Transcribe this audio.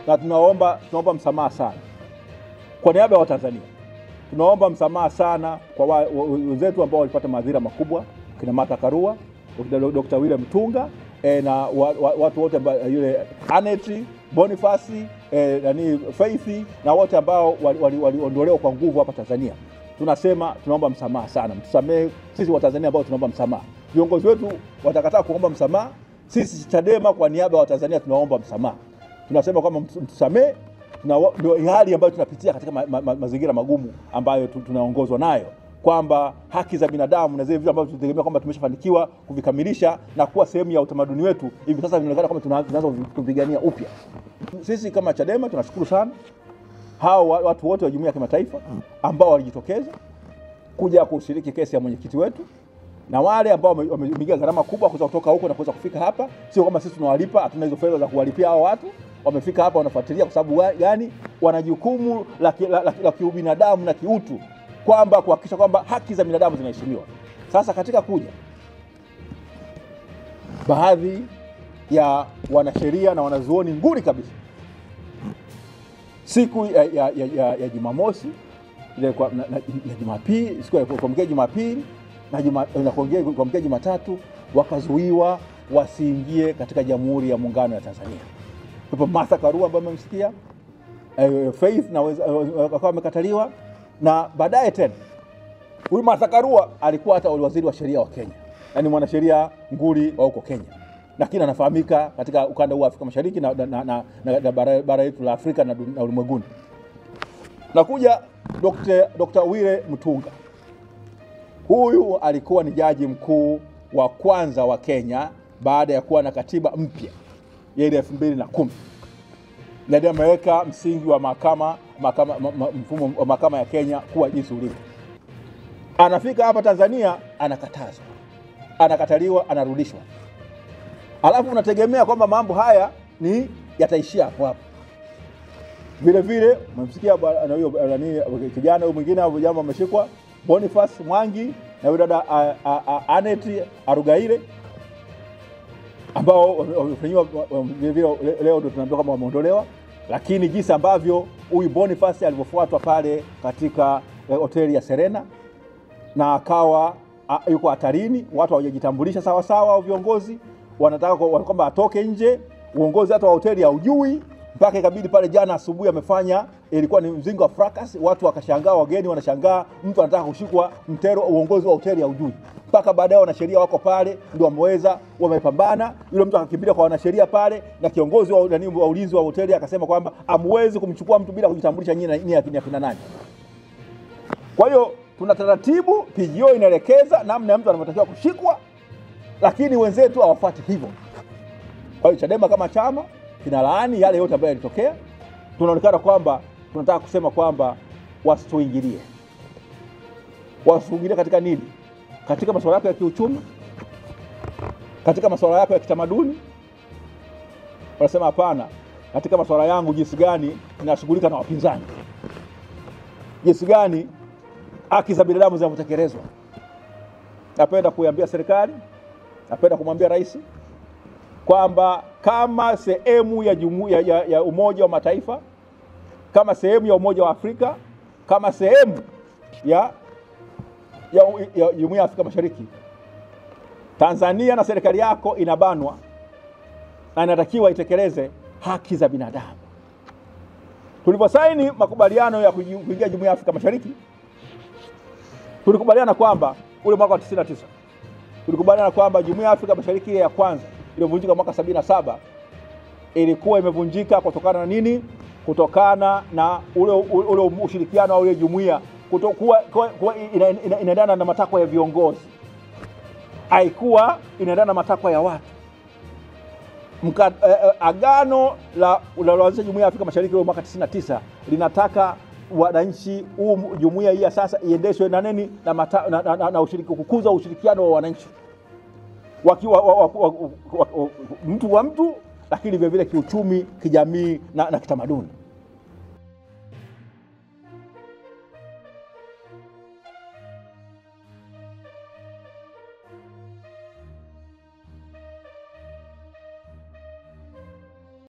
na tunaomba msamaha sana kwa niaba ya Watanzania. Tunaomba msamaha sana kwa wenzetu ambao walipata madhira makubwa, kina Martha Karua, Dr. William Mtunga, na watu wote ambao yule Aneti, Boniface, Faith, na wote ambao waliondolewa kwa nguvu hapa Tanzania. Tunasema tunaomba msamaha sana. Mtusamee sisi Watanzania ambao tunaomba msamaha. Viongozi wetu watakataa kuomba msamaha, sisi Chadema kwa niaba ya Watanzania tunaomba msamaha. Tunasema kwamba mtusamee, ndio hali ambayo tunapitia katika mazingira magumu ambayo tunaongozwa nayo, kwamba haki za binadamu na zile vitu ambavyo tunategemea kwamba tumeshafanikiwa kuvikamilisha na kuwa sehemu ya utamaduni wetu, hivi sasa vinaonekana kama tunaanza kupigania upya. Sisi kama Chadema tunashukuru sana hao watu wote wa jumuiya ya kimataifa ambao walijitokeza kuja kushiriki kesi ya mwenyekiti wetu, na wale ambao wamepiga gharama kubwa kutoka huko na kuweza kufika hapa. Sio kama sisi tunawalipa, hatuna hizo fedha za kuwalipia hao watu. Wamefika hapa wanafuatilia kwa sababu gani? Wana jukumu la kiubinadamu na kiutu, kwamba kuhakikisha kwamba haki za binadamu zinaheshimiwa. Sasa katika kuja baadhi ya wanasheria na wanazuoni nguli kabisa siku ya Jumamosi ile na Jumapili, siku ya kuamkia Jumapili na kuamkia Jumatatu, wakazuiwa wasiingie katika Jamhuri ya Muungano wa Tanzania. Hapo Martha Karua ambaye mmemsikia, Faith na wakawa wamekataliwa, na baadaye tena huyu Martha Karua alikuwa hata waziri wa sheria wa Kenya, yani mwanasheria nguli wa huko Kenya, lakini anafahamika katika ukanda wa Afrika Mashariki na bara letu la Afrika na ulimwenguni. Nakuja Dr. William Mtunga. Huyu alikuwa ni jaji mkuu wa kwanza wa Kenya baada ya kuwa na katiba mpya ya 2010. Ndio ameweka msingi wa mfumo wa mahakama ya Kenya kuwa jinsi ulivyo. Anafika hapa Tanzania, anakatazwa, anakataliwa, anarudishwa. Alafu unategemea kwamba mambo haya ni yataishia hapo hapo. Vile vile mmemsikia na huyo kijana huyo mwingine hapo jambo ameshikwa, Boniface Mwangi na yule dada Aneti Arugaire, ambao wamefanywa vile vile leo ndio tunaambiwa kama wameondolewa. Lakini jinsi ambavyo huyu Boniface alivyofuatwa pale katika hoteli ya Serena na akawa yuko hatarini, watu hawajajitambulisha sawa sawa, au viongozi wanataka kwamba atoke nje, uongozi hata wa hoteli haujui, mpaka ikabidi pale jana asubuhi amefanya, ilikuwa ni mzingo wa fracas, watu wakashangaa, wageni wanashangaa, mtu anataka kushikwa mtero, uongozi wa hoteli haujui. Mpaka baadaye wanasheria wako pale ndio wamepambana, yule mtu akakimbilia kwa wanasheria pale, na kiongozi wa ulinzi wa hoteli akasema kwamba amwezi kumchukua mtu bila kujitambulisha nyinyi ya kina nani. Kwa hiyo tuna taratibu, PGO inaelekeza namna mtu anatakiwa kushikwa, lakini wenzetu hawafuati hivyo. Kwa hiyo Chadema kama chama kinalaani yale yote ambayo yalitokea. Tunaonekana kwamba tunataka kusema kwamba wasituingilie. Wasiingilie katika nini? Katika masuala yako ya kiuchumi, katika masuala yako ya kitamaduni. Wanasema hapana, katika masuala yangu jinsi gani ninashughulika na wapinzani, jinsi gani haki za binadamu zinavyotekelezwa. Napenda kuiambia serikali, napenda kumwambia rais kwamba kama sehemu ya jumuiya ya Umoja wa Mataifa, kama sehemu ya Umoja wa Afrika, kama sehemu ya Jumuiya ya Afrika Mashariki, Tanzania na serikali yako inabanwa na inatakiwa itekeleze haki za binadamu. Tuliposaini makubaliano ya kuingia Jumuiya ya Afrika Mashariki, tulikubaliana kwamba ule mwaka wa 99 tulikubaliana kwamba Jumuiya ya Afrika Mashariki ya kwanza iliyovunjika mwaka 77 ilikuwa imevunjika kutokana na nini? Kutokana na ule ushirikiano wa ile jumuiya kuwa inaendana na matakwa ya viongozi, haikuwa inaendana na matakwa ya watu. Agano la kuanzisha Jumuiya ya Afrika Mashariki mwaka 99 linataka wananchi, jumuiya hii sasa iendeshwe na nini? Na ushiriki, kukuza ushirikiano wa wananchi, wakiwa mtu wa mtu, lakini vile vile kiuchumi, kijamii na kitamaduni.